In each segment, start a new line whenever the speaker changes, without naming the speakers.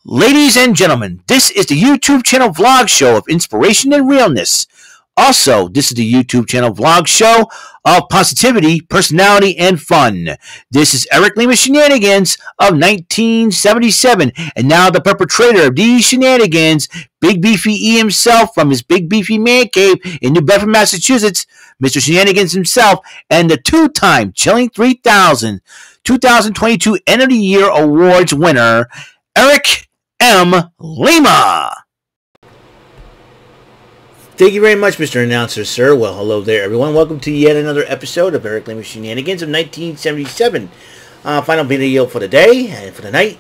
Ladies and gentlemen, this is the YouTube channel vlog show of inspiration and realness. Also, this is the YouTube channel vlog show of positivity, personality, and fun. This is Eric Lima Shenanigans of 1977, and now the perpetrator of these shenanigans, Big Beefy E himself from his Big Beefy Man Cave in New Bedford, Massachusetts, Mr. Shenanigans himself, and the two-time Chilling 3000 2022 End of the Year Awards winner, Eric M. Lima.
Thank you very much, Mr. Announcer, sir. Well, hello there, everyone. Welcome to yet another episode of Eric Lima Shenanigans of 1977. Final video for the day and for the night.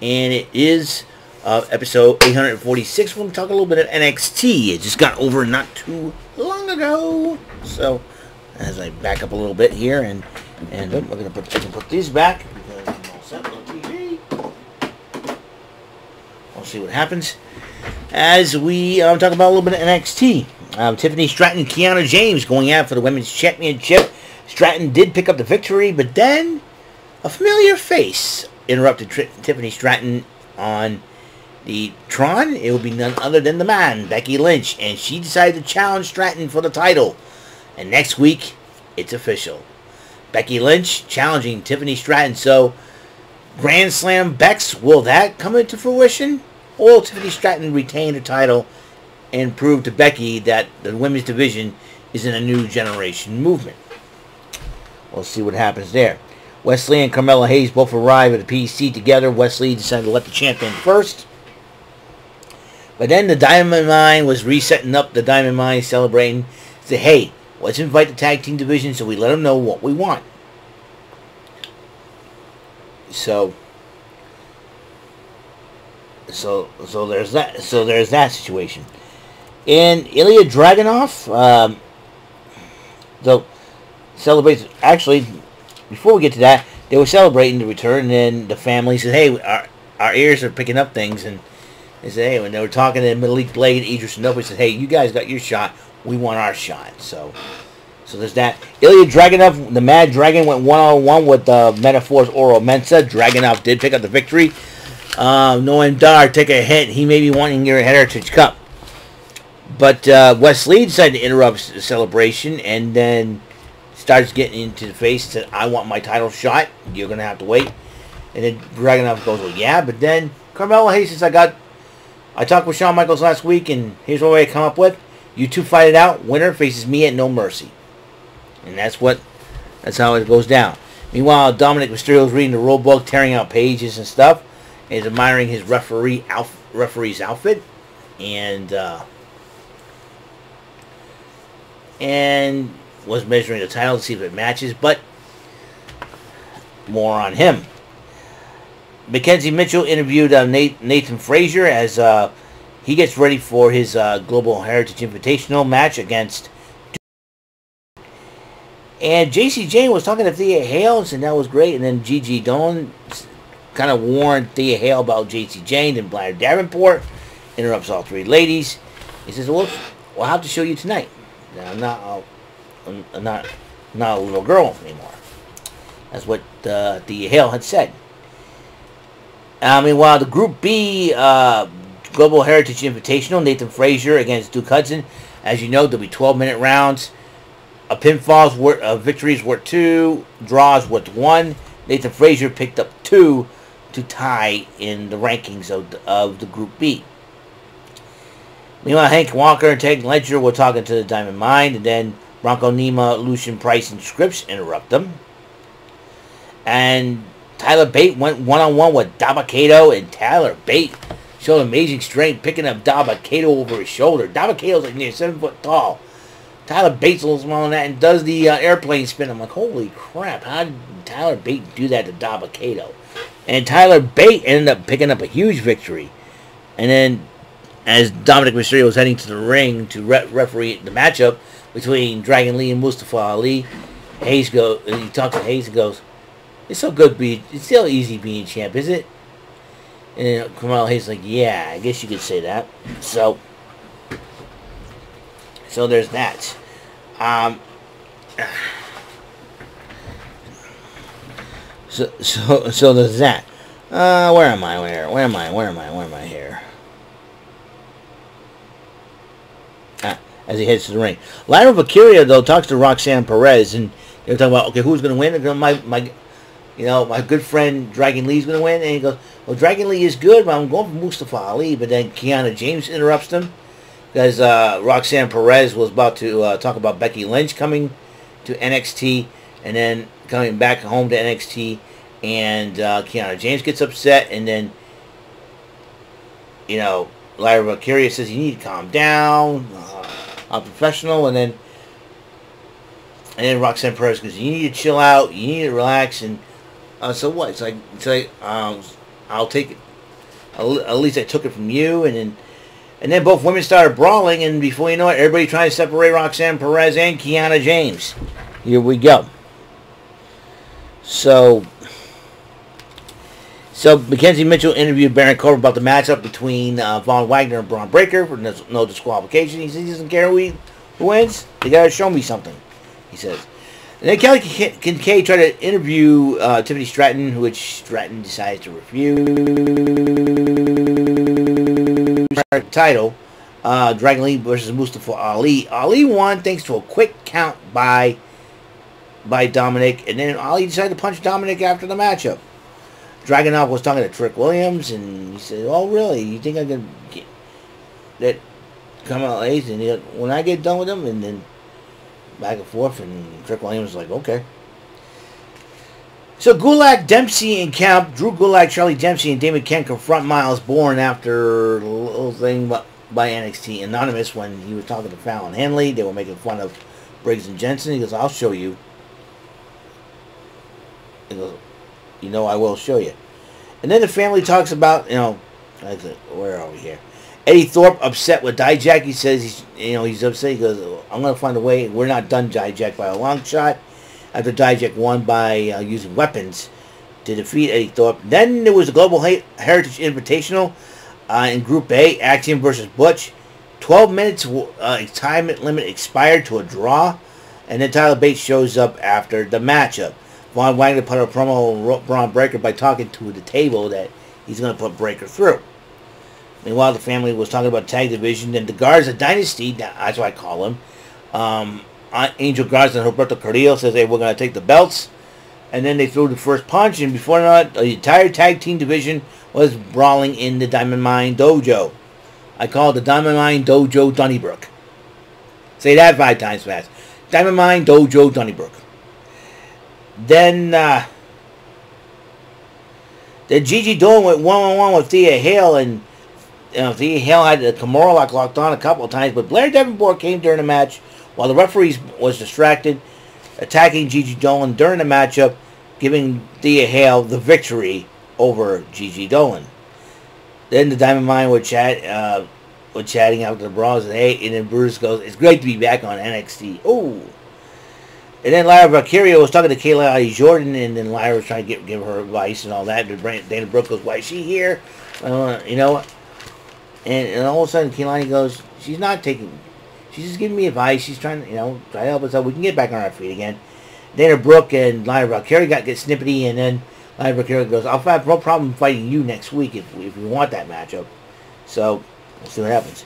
And it is episode 846. We're going to talk a little bit of NXT. It just got over not too long ago. So, as I back up a little bit here, and we're going to put these back because I'm all set on TV. We'll see what happens as we talk about a little bit of NXT. Tiffany Stratton and Kiana James going out for the Women's Championship. Stratton did pick up the victory, but then a familiar face interrupted Tiffany Stratton on the Tron. It will be none other than the man, Becky Lynch, and she decided to challenge Stratton for the title. And next week, it's official. Becky Lynch challenging Tiffany Stratton. So, Grand Slam Bex, will that come into fruition? Or will Tiffany Stratton retain her title and prove to Becky that the women's division is in a new generation movement? We'll see what happens there. Wesley and Carmella Hayes both arrive at the PC together. Wesley decided to let the champ in first. But then the Diamond Mine was resetting up the Diamond Mine, celebrating. Said, hey, let's invite the tag team division so we let them know what we want. So there's that. So there's that situation. And Ilya Dragunov, so celebrates. Actually, before we get to that, they were celebrating the return, and then the family said, "Hey, our ears are picking up things." And they said, "Hey," when they were talking to Malik Blade, Idris, and nobody said, "Hey, you guys got your shot. We want our shot." So there's that. Ilya Dragunov, the Mad Dragon, went one-on-one with Metaphor's Oro Mensa. Dragunov did pick up the victory. Noam Dar take a hit. He may be wanting your Heritage Cup. But Wesley decided to interrupt the celebration and then starts getting into the face and said, I want my title shot. You're going to have to wait. And then Dragunov goes, well, yeah. But then Carmella Hayes says, I talked with Shawn Michaels last week, and here's what I come up with. You two fight it out. Winner faces me at No Mercy. And that's how it goes down. Meanwhile, Dominic Mysterio's reading the rule book, tearing out pages and stuff. Is admiring his referee's outfit, and was measuring the title to see if it matches, but more on him. Mackenzie Mitchell interviewed Nathan Frazier as he gets ready for his Global Heritage Invitational match against. And JC Jane was talking to Thea Hale, and that was great. And then Gigi Dolan kind of warned Thea Hale about JC Jane, and Blair Davenport interrupts all three ladies. He says, well, I'll have to show you tonight. I'm not a little girl anymore. That's what Thea Hale had said. Meanwhile, the Group B Global Heritage Invitational, Nathan Frazier against Duke Hudson. As you know, there'll be 12-minute rounds. A pinfall's worth, victories worth 2, draws worth 1. Nathan Frazier picked up 2 to tie in the rankings of the Group B. Meanwhile, Hank Walker and Ted Ledger were talking to the Diamond Mine, and then Bronco Nima, Lucian Price, and Scripps interrupt them. And Tyler Bate went one-on-one with Dabba-Kato, and Tyler Bate showed amazing strength, picking up Dabba-Kato over his shoulder. Dabba-Kato's like near 7 foot tall. Tyler Bates a little smaller than that and does the airplane spin. I'm like, holy crap, how did Tyler Bate do that to Dabba-Kato? And Tyler Bate ended up picking up a huge victory. And then, as Dominic Mysterio was heading to the ring to referee the matchup between Dragon Lee and Mustafa Ali, he talks to Hayes and goes, it's still easy being champ, is it? And Carmelo Hayes is like, yeah, I guess you could say that. So there's that. So there's that. Where am I? as he heads to the ring. Lyra Valkyria, though, talks to Roxanne Perez, and they're talking about, okay, who's going to win? They're going, my good friend Dragon Lee's going to win. And he goes, well, Dragon Lee is good, but I'm going for Mustafa Ali. But then Kiana James interrupts them because Roxanne Perez was about to talk about Becky Lynch coming to NXT and then coming back home to NXT. And Kiana James gets upset, and then, Lyra Valkyria says, you need to calm down. I'm professional. And then Roxanne Perez goes, you need to chill out. You need to relax. And so what? It's like I'll take it. At least I took it from you. And then both women started brawling. And before you know it, everybody trying to separate Roxanne Perez and Kiana James. Here we go. So Mackenzie Mitchell interviewed Baron Corbin about the matchup between Von Wagner and Braun Breaker for no disqualification. He says he doesn't care who wins. They got to show me something, he says. And then Kelly Kincaid tried to interview Tiffany Stratton, which Stratton decides to refuse. Title, Dragon Lee versus Mustafa Ali. Ali won thanks to a quick count by Dominic, and then Ali decided to punch Dominic after the matchup. Dragunov was talking to Trick Williams, and he said, oh, really? You think I can get that come out late? And when I get done with him, and then back and forth, and Trick Williams was like, okay. So Gulak, Dempsey, and Kemp, Drew Gulak, Charlie Dempsey, and Damon Kemp confront Miles Bourne after a little thing by NXT Anonymous when he was talking to Fallon Henley. They were making fun of Briggs and Jensen. He goes, I'll show you. He goes, I will show you. And then the family talks about, where are we here? Eddie Thorpe upset with Dijak. He says he's upset. He goes, I'm going to find a way. We're not done Dijak by a long shot. After Dijak won by using weapons to defeat Eddie Thorpe. Then there was the Global Heritage Invitational in Group A, Axiom versus Butch. 12 minutes time limit expired to a draw. And then Tyler Bates shows up after the matchup. Von Wagner put a promo on Braun Breaker by talking to the table that he's going to put Breaker through. Meanwhile, the family was talking about tag division and the Garza Dynasty. That's what I call them. Angel Garza and Roberto Carrillo says, hey, we're going to take the belts. And then they threw the first punch, and before that, the entire tag team division was brawling in the Diamond Mine Dojo. I call it the Diamond Mine Dojo Donnybrook. Say that 5 times fast. Diamond Mine Dojo Donnybrook. Then Gigi Dolan went one-on-one with Thea Hale, and Thea Hale had the Kimura lock locked on a couple of times, but Blair Davenport came during the match while the referee was distracted, attacking Gigi Dolan during the matchup, giving Thea Hale the victory over Gigi Dolan. Then the Diamond Mine were chatting after the brawl, and then Bruce goes, it's great to be back on NXT. Oh. And then Lyra Valkyria was talking to Kayla Jordan, and then Lyra was trying to give her advice and all that. Dana Brooke goes, why is she here? And all of a sudden Kaylani goes, she's just giving me advice. She's trying to, try to help us out. We can get back on our feet again. Dana Brooke and Lyra Valkyria get snippety, and then Lyra Valkyria goes, I'll have no problem fighting you next week if we want that matchup. So, we'll see what happens.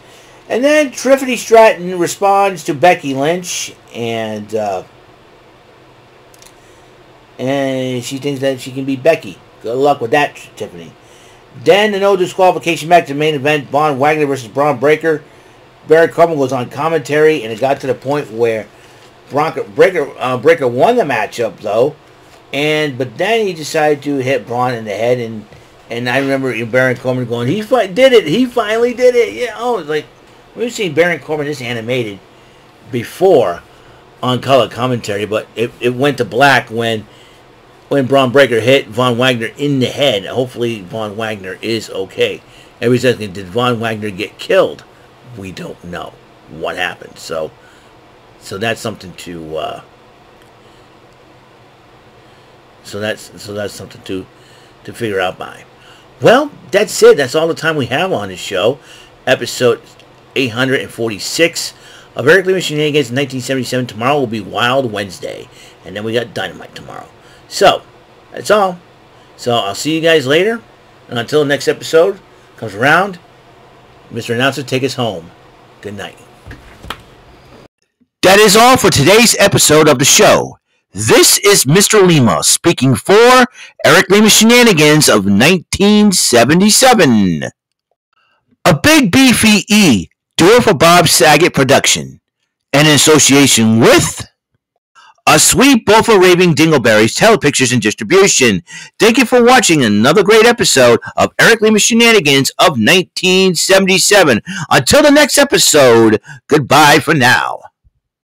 And then Tiffany Stratton responds to Becky Lynch, and she thinks that she can beat Becky. Good luck with that, Tiffany. Then the no disqualification match to the main event, Von Wagner versus Braun Breaker. Baron Corbin was on commentary, and it got to the point where Breaker won the matchup, though. But then he decided to hit Braun in the head, and I remember Baron Corbin going, he did it! He finally did it! Yeah, it's like, we've seen Baron Corbin this animated before on color commentary, but it went to black when Braun Breaker hit Von Wagner in the head. Hopefully Von Wagner is okay. Everybody's asking, did Von Wagner get killed? We don't know what happened. So that's something to something to figure out by. Well, that's it. That's all the time we have on this show. Episode 846 of Eric Lima Shenanigans 1977. Tomorrow will be Wild Wednesday. And then we got Dynamite tomorrow. So, that's all. So, I'll see you guys later. And until the next episode comes around, Mr. Announcer, take us home. Good night.
That is all for today's episode of the show. This is Mr. Lima speaking for Eric Lima Shenanigans of 1977. A Big Beefy E, do it for Bob Saget production. And in association with A Sweet Bowl for Raving Dingleberries Telepictures and Distribution. Thank you for watching another great episode of Eric Lima Shenanigans of 1977. Until the next episode, goodbye for now.